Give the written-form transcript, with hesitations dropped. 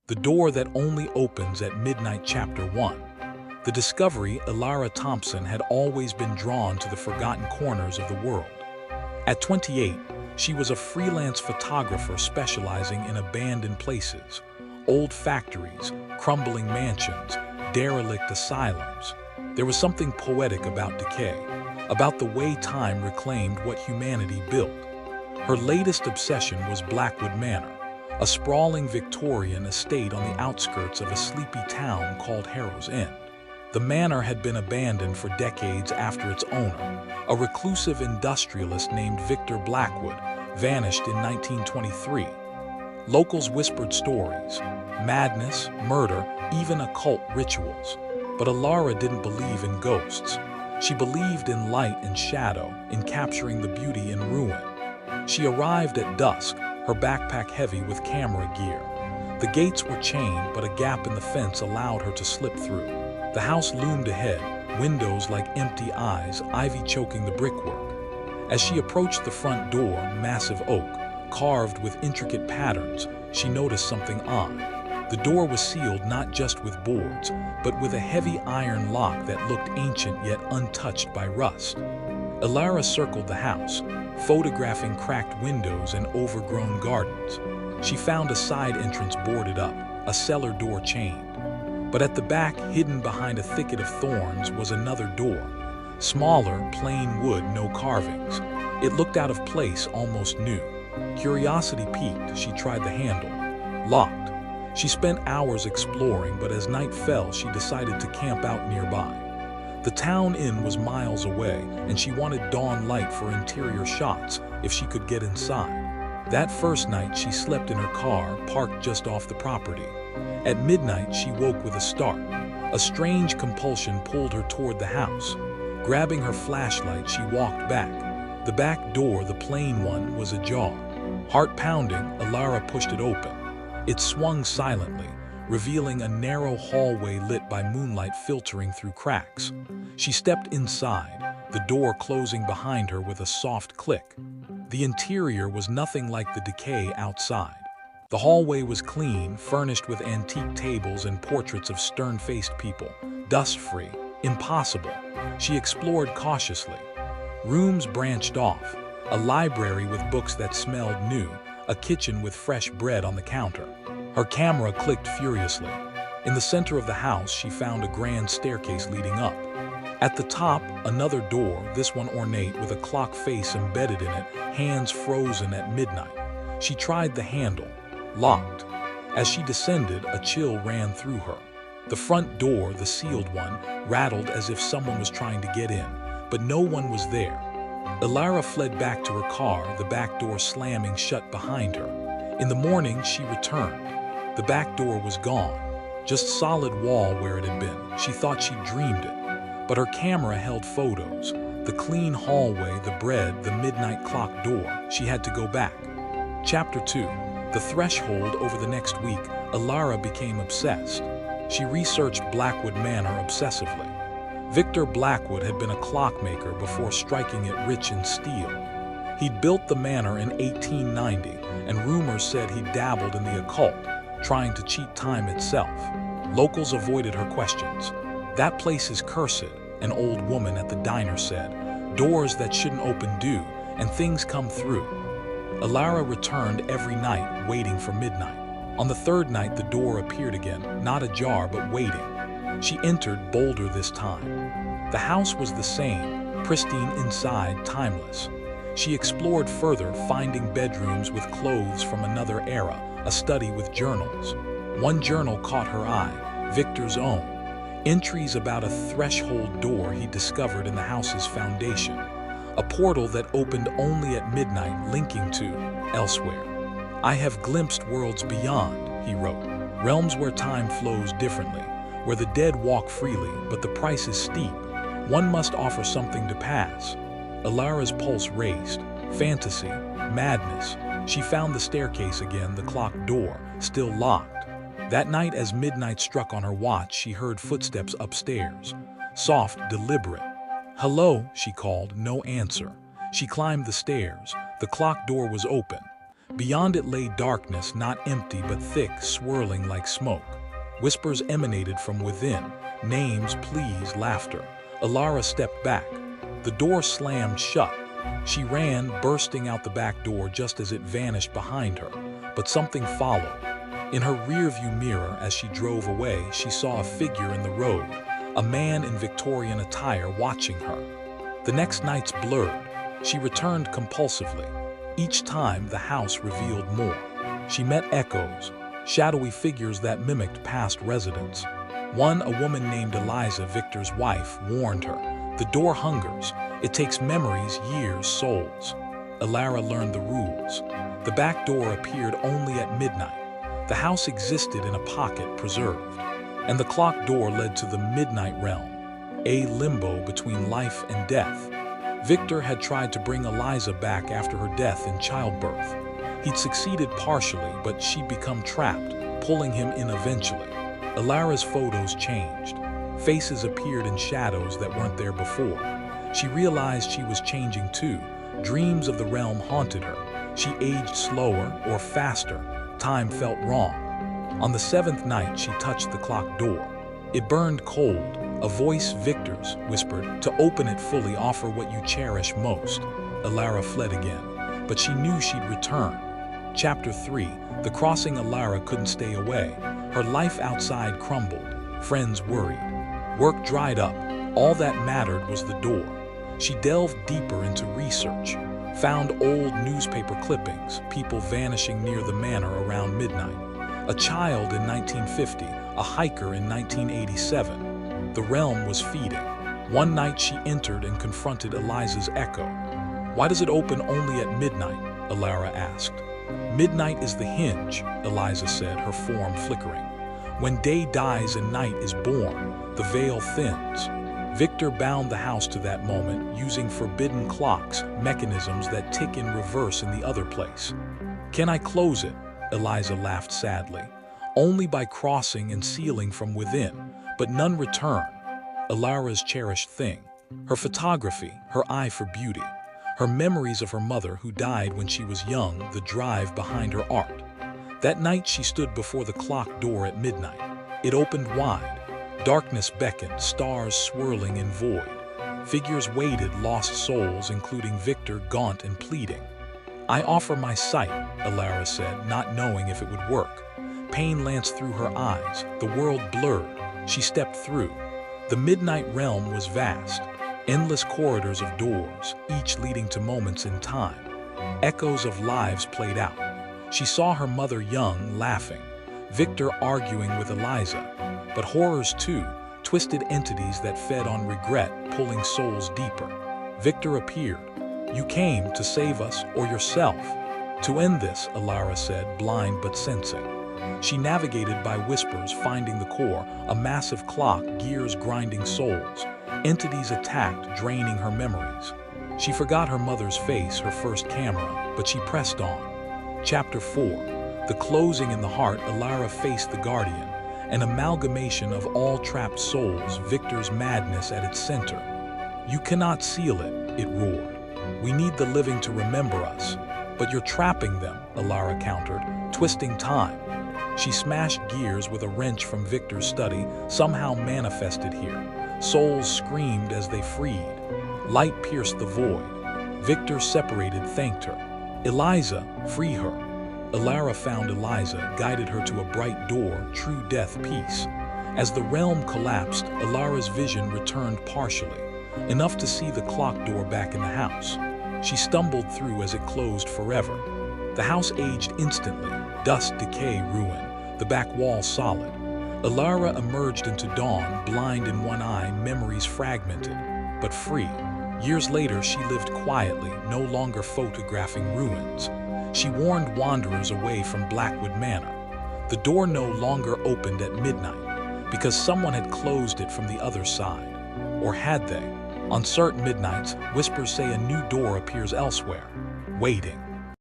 The door that only opens at midnight. Chapter 1. The discovery. Ayesha Thompson had always been drawn to the forgotten corners of the world. At 28, she was a freelance photographer specializing in abandoned places, old factories, crumbling mansions, derelict asylums. There was something poetic about decay, about the way time reclaimed what humanity built. Her latest obsession was Blackwood Manor, a sprawling Victorian estate on the outskirts of a sleepy town called Harrow's End. The manor had been abandoned for decades after its owner, a reclusive industrialist named Victor Blackwood, vanished in 1923. Locals whispered stories, madness, murder, even occult rituals. But Ayesha didn't believe in ghosts. She believed in light and shadow, in capturing the beauty in ruin. She arrived at dusk, her backpack heavy with camera gear. The gates were chained, but a gap in the fence allowed her to slip through. The house loomed ahead, windows like empty eyes, ivy choking the brickwork. As she approached the front door, massive oak, carved with intricate patterns, she noticed something odd. The door was sealed not just with boards, but with a heavy iron lock that looked ancient yet untouched by rust. Ayesha circled the house, photographing cracked windows and overgrown gardens. She found a side entrance boarded up, a cellar door chained. But at the back, hidden behind a thicket of thorns, was another door. Smaller, plain wood, no carvings. It looked out of place, almost new. Curiosity piqued, she tried the handle. Locked. She spent hours exploring, but as night fell, she decided to camp out nearby. The town inn was miles away, and she wanted dawn light for interior shots if she could get inside. That first night, she slept in her car, parked just off the property. At midnight, she woke with a start. A strange compulsion pulled her toward the house. Grabbing her flashlight, she walked back. The back door, the plain one, was ajar. Heart pounding, Ayesha pushed it open. It swung silently, revealing a narrow hallway lit by moonlight filtering through cracks. She stepped inside, the door closing behind her with a soft click. The interior was nothing like the decay outside. The hallway was clean, furnished with antique tables and portraits of stern-faced people, dust-free, impossible. She explored cautiously. Rooms branched off, a library with books that smelled new, a kitchen with fresh bread on the counter. Her camera clicked furiously. In the center of the house, she found a grand staircase leading up. At the top, another door, this one ornate with a clock face embedded in it, hands frozen at midnight. She tried the handle. Locked. As she descended, a chill ran through her. The front door, the sealed one, rattled as if someone was trying to get in, but no one was there. Ayesha fled back to her car, the back door slamming shut behind her. In the morning, she returned. The back door was gone, just solid wall where it had been. She thought she'd dreamed it, but her camera held photos. The clean hallway, the bread, the midnight clock door. She had to go back. Chapter 2. The threshold. Over the next week, Ayesha became obsessed. She researched Blackwood Manor obsessively. Victor Blackwood had been a clockmaker before striking it rich in steel. He'd built the manor in 1890, and rumors said he dabbled in the occult, trying to cheat time itself. Locals avoided her questions. "That place is cursed," an old woman at the diner said. "Doors that shouldn't open do, and things come through." Ayesha returned every night, waiting for midnight. On the third night, the door appeared again, not ajar but waiting. She entered, bolder this time. The house was the same, pristine inside, timeless. She explored further, finding bedrooms with clothes from another era, a study with journals. One journal caught her eye, Victor's own. Entries about a threshold door he discovered in the house's foundation. A portal that opened only at midnight, linking to elsewhere. "I have glimpsed worlds beyond," he wrote. "Realms where time flows differently, where the dead walk freely, but the price is steep. One must offer something to pass." Ayesha's pulse raced. Fantasy, madness. She found the staircase again, the clock door, still locked. That night, as midnight struck on her watch, she heard footsteps upstairs. Soft, deliberate. "Hello," she called, no answer. She climbed the stairs. The clock door was open. Beyond it lay darkness, not empty but thick, swirling like smoke. Whispers emanated from within, names, pleas, laughter. Alara stepped back. The door slammed shut. She ran, bursting out the back door just as it vanished behind her. But something followed. In her rearview mirror, as she drove away, she saw a figure in the road, a man in Victorian attire watching her. The next nights blurred. She returned compulsively. Each time, the house revealed more. She met echoes, shadowy figures that mimicked past residents. One, a woman named Ayesha, Victor's wife, warned her, "The door hungers. It takes memories, years, souls." Alara learned the rules. The back door appeared only at midnight. The house existed in a pocket preserved. And the clock door led to the midnight realm, a limbo between life and death. Victor had tried to bring Ayesha back after her death in childbirth. He'd succeeded partially, but she'd become trapped, pulling him in eventually. Alara's photos changed. Faces appeared in shadows that weren't there before. She realized she was changing too. Dreams of the realm haunted her. She aged slower or faster. Time felt wrong. On the 7th night, she touched the clock door. It burned cold. A voice, Victor's, whispered, "To open it fully, offer what you cherish most." Alara fled again, but she knew she'd return. Chapter 3. The crossing. Alara couldn't stay away. Her life outside crumbled. Friends worried. Work dried up. All that mattered was the door. She delved deeper into research. Found old newspaper clippings, people vanishing near the manor around midnight. A child in 1950, a hiker in 1987. The realm was feeding. One night she entered and confronted Ayesha's echo. "Why does it open only at midnight?" Alara asked. "Midnight is the hinge," Ayesha said, her form flickering. "When day dies and night is born, the veil thins." Victor bound the house to that moment, using forbidden clocks, mechanisms that tick in reverse in the other place. "Can I close it?" Ayesha laughed sadly. "Only by crossing and sealing from within, but none return." Alara's cherished thing. Her photography, her eye for beauty. Her memories of her mother who died when she was young, the drive behind her art. That night she stood before the clock door at midnight. It opened wide. Darkness beckoned, stars swirling in void. Figures waited, lost souls, including Victor, gaunt and pleading. "I offer my sight," Alara said, not knowing if it would work. Pain lanced through her eyes. The world blurred. She stepped through. The midnight realm was vast. Endless corridors of doors, each leading to moments in time. Echoes of lives played out. She saw her mother young, laughing. Victor arguing with Ayesha. But horrors too, twisted entities that fed on regret, pulling souls deeper. Victor appeared. "You came to save us or yourself." "To end this," Alara said, blind but sensing. She navigated by whispers, finding the core, a massive clock, gears grinding souls. Entities attacked, draining her memories. She forgot her mother's face, her first camera, but she pressed on. Chapter 4. The closing in the heart. Alara faced the Guardian, an amalgamation of all trapped souls, Victor's madness at its center. "You cannot seal it," it roared. "We need the living to remember us." "But you're trapping them," Alara countered, twisting time. She smashed gears with a wrench from Victor's study, somehow manifested here. Souls screamed as they freed. Light pierced the void. Victor, separated, thanked her. "Ayesha, free her." Alara found Ayesha, guided her to a bright door, true death, peace. As the realm collapsed, Alara's vision returned partially, enough to see the clock door back in the house. She stumbled through as it closed forever. The house aged instantly, dust, decay, ruin, the back wall solid. Alara emerged into dawn, blind in one eye, memories fragmented, but free. Years later, she lived quietly, no longer photographing ruins. She warned wanderers away from Blackwood Manor. The door no longer opened at midnight, because someone had closed it from the other side. Or had they? On certain midnights, whispers say a new door appears elsewhere, waiting.